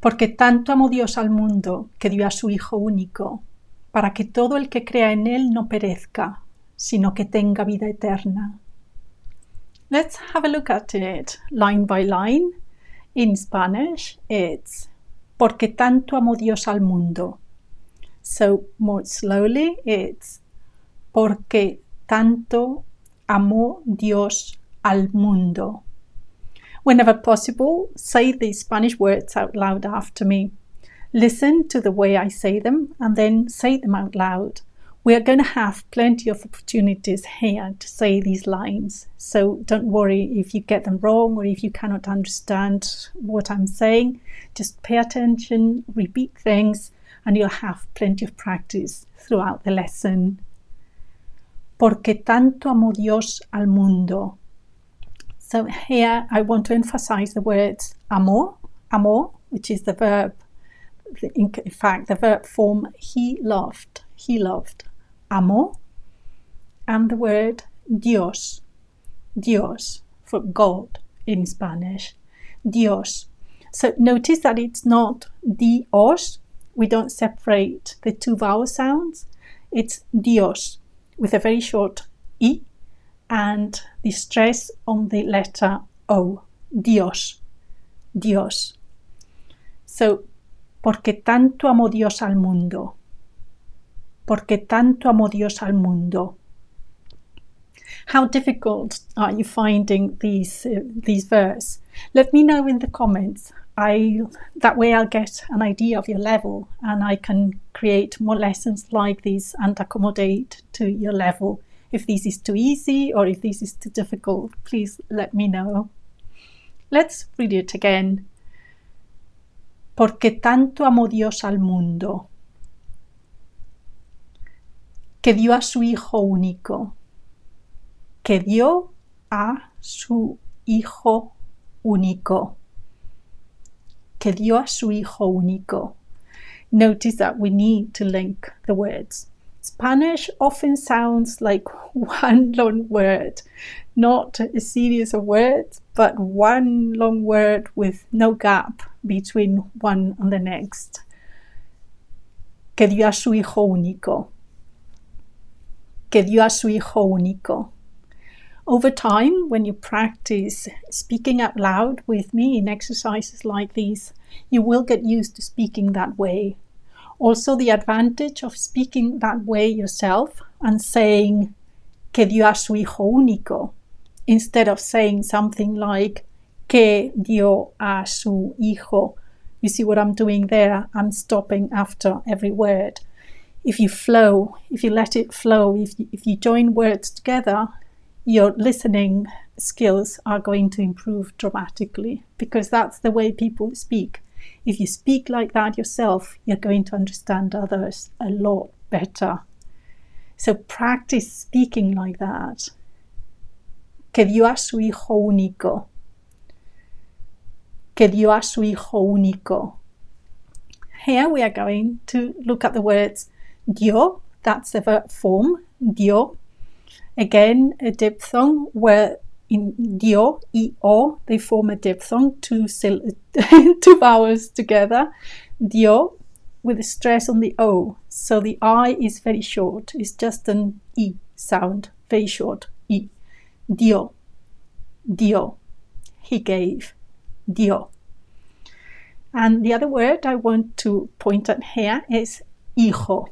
Porque tanto amó Dios al mundo que dio a su Hijo único, para que todo el que crea en Él no perezca, sino que tenga vida eterna. Let's have a look at it line by line. In Spanish, it's porque tanto amó Dios al mundo. So more slowly, it's porque tanto amó Dios al mundo. Whenever possible, say the Spanish words out loud after me. Listen to the way I say them and then say them out loud. We are going to have plenty of opportunities here to say these lines, so don't worry if you get them wrong or if you cannot understand what I'm saying. Just pay attention, repeat things, and you'll have plenty of practice throughout the lesson. Porque tanto amó Dios al mundo. So here I want to emphasize the words amor, which is the verb. In fact, the verb form he loved, amor, and the word Dios, for God in Spanish, Dios. So notice that it's not Dios, we don't separate the two vowel sounds, it's Dios with a very short I and the stress on the letter O, Dios. So, porque tanto amó Dios al mundo. Porque tanto amó Dios al mundo. How difficult are you finding these verbs? Let me know in the comments. That way I'll get an idea of your level and I can create more lessons like these and accommodate to your level. If this is too easy or if this is too difficult, please let me know. Let's read it again. Porque tanto amó Dios al mundo, que dio a su Hijo único. Que dio a su Hijo único. Que dio a su Hijo único. Notice that we need to link the words. Spanish often sounds like one long word, not a series of words, but one long word with no gap between one and the next. Que dio a su Hijo único. Que dio a su Hijo único. Over time, when you practice speaking out loud with me in exercises like these, you will get used to speaking that way. Also, the advantage of speaking that way yourself and saying que dio a su Hijo único instead of saying something like que dio a su Hijo. You see what I'm doing there? I'm stopping after every word. If you let it flow, if you join words together, your listening skills are going to improve dramatically because that's the way people speak. If you speak like that yourself, you're going to understand others a lot better. So practice speaking like that. Que dio a su Hijo único. Que dio a su Hijo único. Here we are going to look at the words dio, that's the verb form, dio. Again, a diphthong where in dio, I-O, they form a diphthong, two vowels together. Dio with a stress on the O. So the I is very short. It's just an I sound, very short. I. Dio. Dio. He gave. Dio. And the other word I want to point at here is hijo.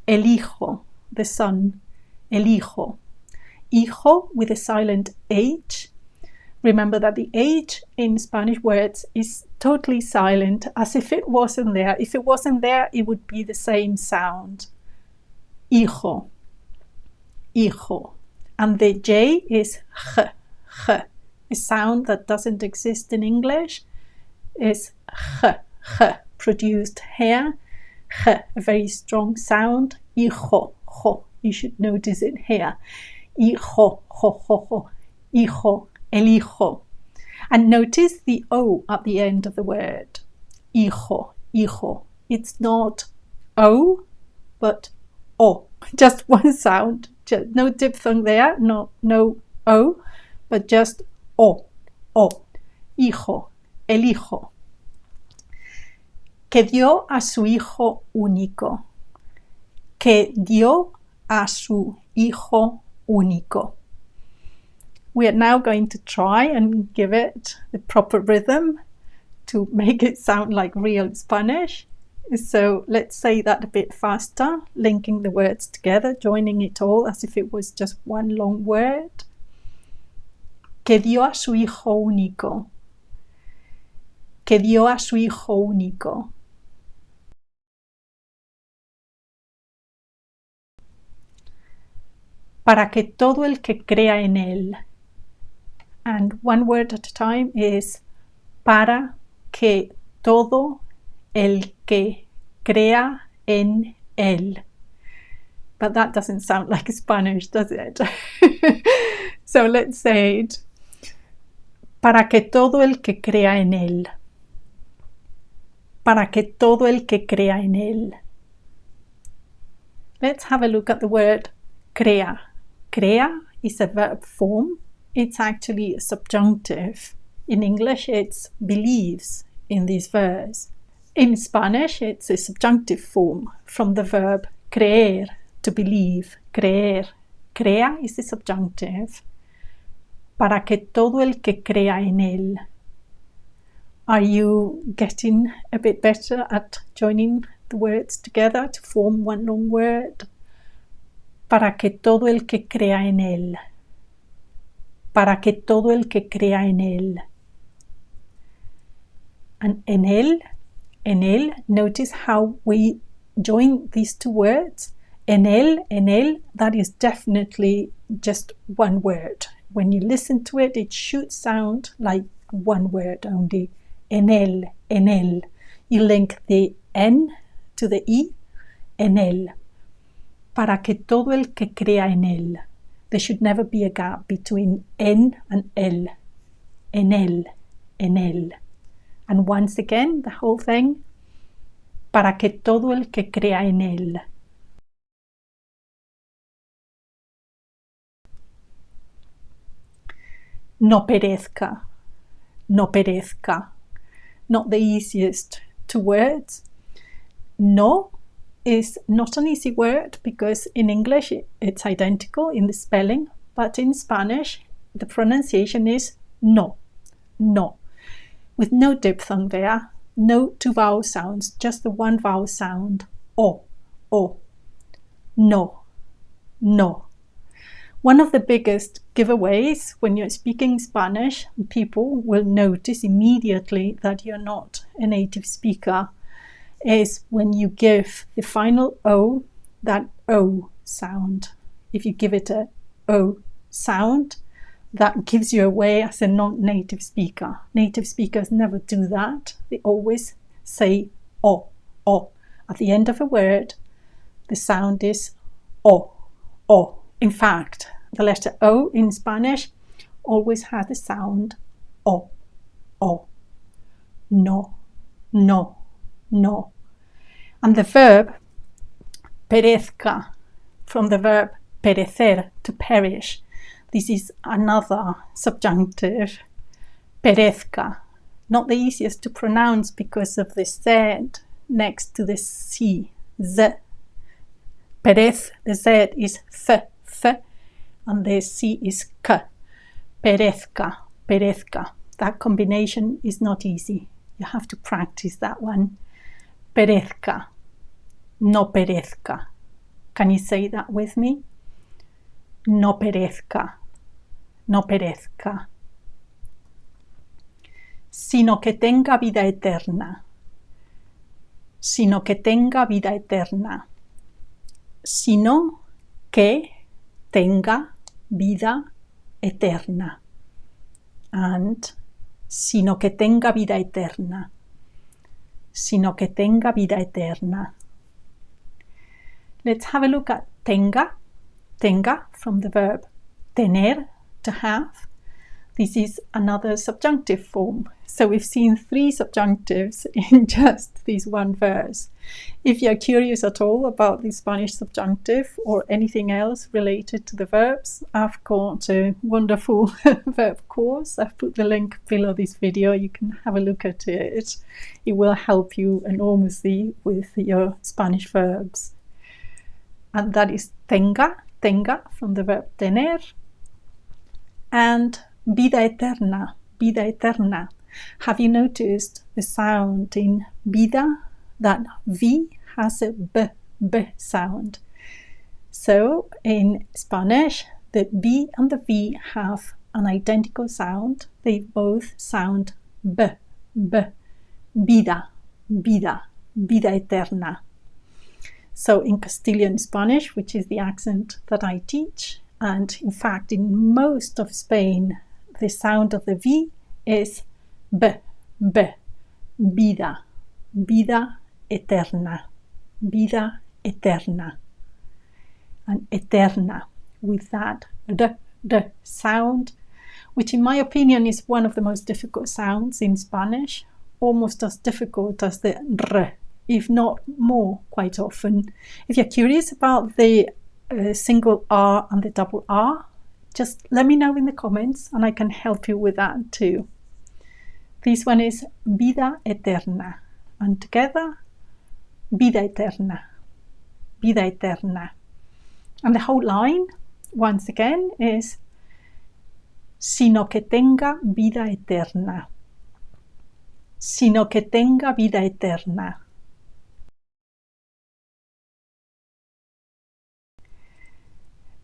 El hijo, the son. El hijo. Hijo with a silent H. Remember that the H in Spanish words is totally silent, as if it wasn't there. If it wasn't there, it would be the same sound. Hijo. Hijo. And the J is ch, ch. A sound that doesn't exist in English is ch, ch, produced here. Ch, a very strong sound. Hijo, jo. You should notice it here. Hijo, jo, jo, jo. Hijo, el hijo. And notice the O at the end of the word. Hijo, hijo. It's not O, but O. Just one sound. Just, no diphthong there, no O, but just O, O. Hijo, el hijo. que dio a su hijo único. Que dio a su hijo único. We are now going to try and give it the proper rhythm to make it sound like real Spanish. So let's say that a bit faster, linking the words together, joining it all as if it was just one long word. Que dio a su hijo único. Que dio a su hijo único. Para que todo el que crea en él. And one word at a time is para que todo el que crea en él. But that doesn't sound like Spanish, does it? So let's say it. Para que todo el que crea en él. Para que todo el que crea en él. Let's have a look at the word crea. Crea is a verb form. It's actually a subjunctive. In English, it's believes in this verse. In Spanish, it's a subjunctive form from the verb creer, to believe, creer. Crea is the subjunctive. Para que todo el que crea en él. Are you getting a bit better at joining the words together to form one long word? Para que todo el que crea en él. Para que todo el que crea en él. And en él, notice how we join these two words. En él, that is definitely just one word. When you listen to it, it should sound like one word only. En él. You link the N to the E. En él. Para que todo el que crea en él. There should never be a gap between en and el. En él. And once again, the whole thing. Para que todo el que crea en él. No perezca. No perezca. Not the easiest two words. No is not an easy word because in English it's identical in the spelling, but in Spanish the pronunciation is no. No. With no diphthong there, no two vowel sounds, just the one vowel sound. O. No. No. One of the biggest giveaways when you're speaking Spanish, people will notice immediately that you're not a native speaker, is when you give the final O, that O sound. If you give it a O sound, that gives you away as a non-native speaker. Native speakers never do that. They always say O. At the end of a word, the sound is O. In fact, the letter O in Spanish always has the sound O. No. And the verb perezca, from the verb perecer, to perish. This is another subjunctive. Perezca. Not the easiest to pronounce because of the Z next to the C. Z. Perez, the Z is th, and the C is k. Perezca. That combination is not easy. You have to practice that one. Perezca. No perezca. Can you say that with me? No perezca. Sino que tenga vida eterna. Sino que tenga vida eterna. Sino que tenga vida eterna. And sino que tenga vida eterna. Sino que tenga vida eterna. Let's have a look at tenga. Tenga, from the verb tener, to have. This is another subjunctive form. So we've seen 3 subjunctives in just this one verse. If you're curious at all about the Spanish subjunctive or anything else related to the verbs, I've got a wonderful verb course. I've put the link below this video. You can have a look at it. It will help you enormously with your Spanish verbs. And that is tenga from the verb tener, and vida eterna, vida eterna. Have you noticed the sound in vida? That V has a B sound. So in Spanish, the B and the V have an identical sound. They both sound B, vida, vida, vida eterna. So in Castilian Spanish, which is the accent that I teach, and in fact in most of Spain, the sound of the V is B, vida, vida eterna, vida eterna. And eterna with that d sound, which in my opinion is one of the most difficult sounds in Spanish, almost as difficult as the r, if not more quite often. If you're curious about the single R and the double R, just let me know in the comments and I can help you with that too. This one is vida eterna, and together, vida eterna, vida eterna. And the whole line, once again, is sino que tenga vida eterna, sino que tenga vida eterna.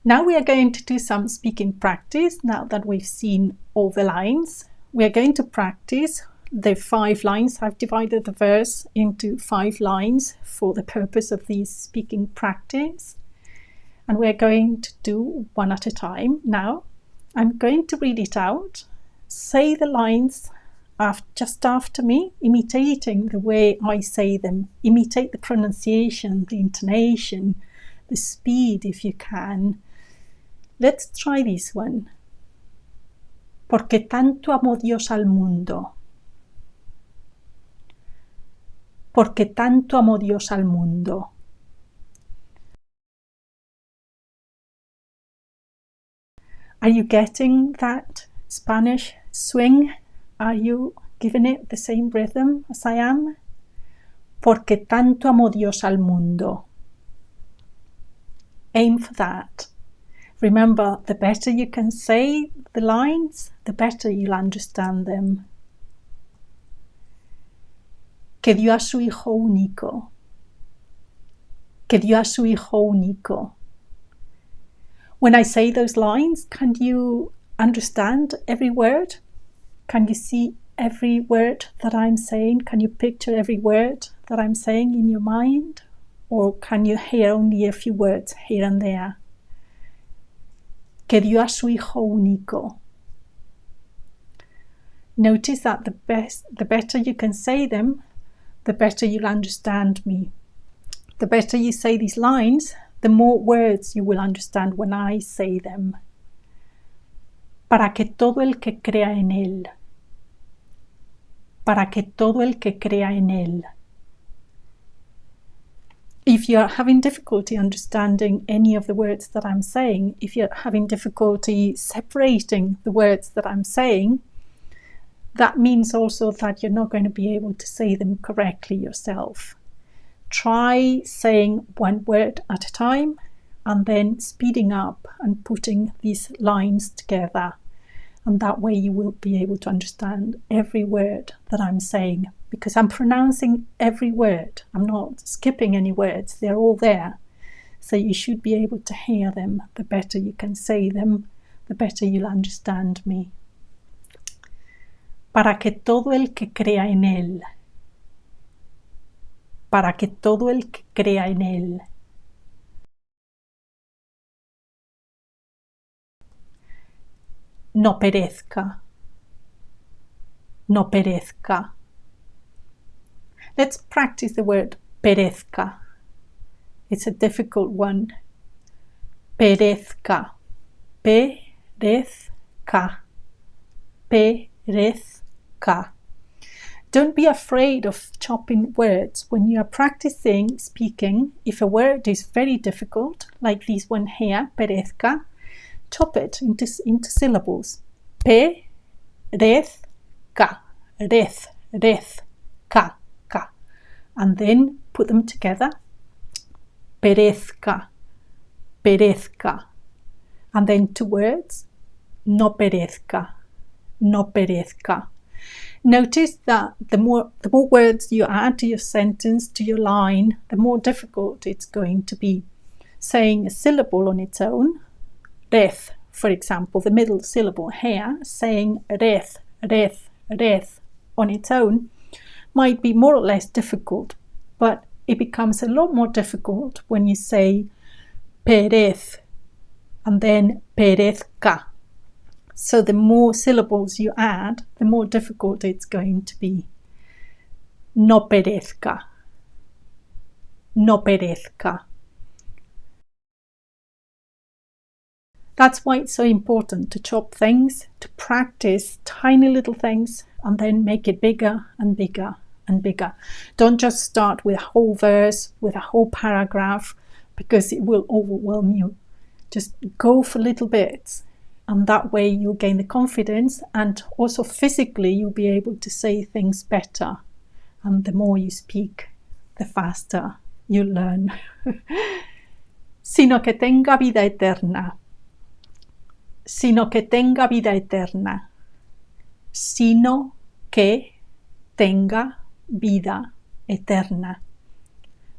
Now we are going to do some speaking practice. Now that we've seen all the lines, we are going to practice the 5 lines. I've divided the verse into 5 lines for the purpose of this speaking practice. And we're going to do one at a time. Now, I'm going to read it out. Say the lines just after me, imitating the way I say them. Imitate the pronunciation, the intonation, the speed if you can. Let's try this one. Porque tanto amó Dios al mundo. Porque tanto amó Dios al mundo. Are you getting that Spanish swing? Are you giving it the same rhythm as I am? Porque tanto amó Dios al mundo. Aim for that. Remember, the better you can say the lines, the better you'll understand them. Que dio a su hijo único. Que dio a su hijo único. When I say those lines, can you understand every word? Can you see every word that I'm saying? Can you picture every word that I'm saying in your mind? Or can you hear only a few words here and there? Que dio a su hijo único. Notice that the better you can say them, the better you'll understand me. The better you say these lines, the more words you will understand when I say them. Para que todo el que crea en él. Para que todo el que crea en él. If you're having difficulty understanding any of the words that I'm saying, if you're having difficulty separating the words that I'm saying, that means also that you're not going to be able to say them correctly yourself. Try saying one word at a time and then speeding up and putting these lines together. And that way you will be able to understand every word that I'm saying, because I'm pronouncing every word. I'm not skipping any words. They're all there. So you should be able to hear them. The better you can say them, the better you'll understand me. Para que todo el que crea en él. Para que todo el que crea en él. No perezca. No perezca. Let's practice the word perezca. It's a difficult one. Perezca. Perezca. Perezca. Don't be afraid of chopping words. When you are practicing speaking, if a word is very difficult, like this one here, perezca, chop it into syllables. Perezca, ka, ka. And then put them together. Perezca, perezca. And then 2 words. No perezca, no perezca. Notice that the more words you add to your sentence, to your line, the more difficult it's going to be. Saying a syllable on its own, rez, for example, the middle syllable here, saying rez, rez, rez on its own might be more or less difficult, but it becomes a lot more difficult when you say perez and then perezca. So the more syllables you add, the more difficult it's going to be. No perezca. No perezca. That's why it's so important to chop things, to practice tiny little things, and then make it bigger and bigger and bigger. Don't just start with a whole verse, with a whole paragraph, because it will overwhelm you. Just go for little bits. And that way you'll gain the confidence, and also physically you'll be able to say things better. And the more you speak, the faster you learn. Sino que tenga vida eterna. Sino que tenga vida eterna. Sino que tenga vida eterna.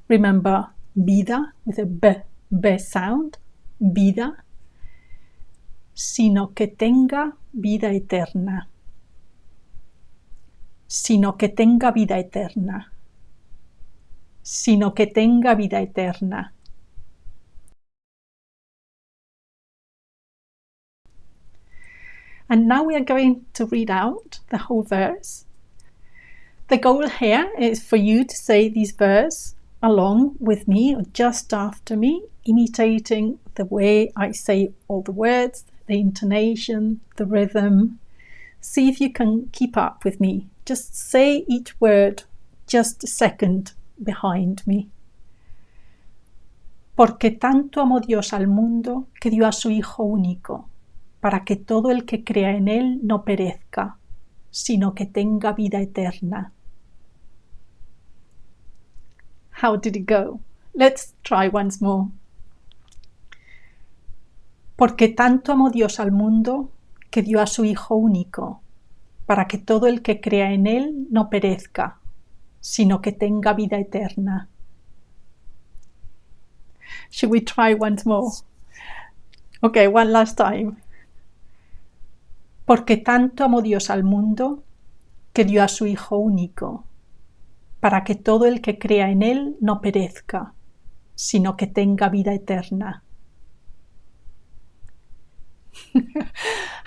Remember, vida with a b sound. Vida. Sino que tenga vida eterna. Sino que tenga vida eterna. Sino que tenga vida eterna. And now we are going to read out the whole verse. The goal here is for you to say this verse along with me or just after me, imitating the way I say all the words, the intonation, the rhythm. See if you can keep up with me. Just say each word just a second behind me. Porque tanto amó Dios al mundo que dio a su Hijo único, para que todo el que crea en él no perezca, sino que tenga vida eterna. How did it go? Let's try once more. Porque tanto amó Dios al mundo que dio a su Hijo único, para que todo el que crea en él no perezca, sino que tenga vida eterna. Should we try once more? Okay, one last time. Porque tanto amó Dios al mundo que dio a su Hijo único, para que todo el que crea en él no perezca, sino que tenga vida eterna.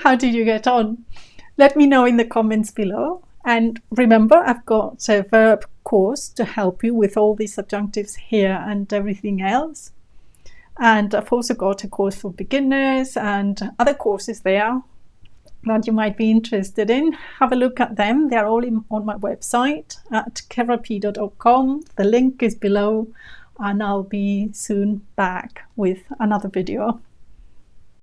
How did you get on? Let me know in the comments below. And remember, I've got a verb course to help you with all the subjunctives here and everything else. And I've also got a course for beginners and other courses there that you might be interested in. Have a look at them. They're all on my website at kerapi.com. The link is below, and I'll be soon back with another video.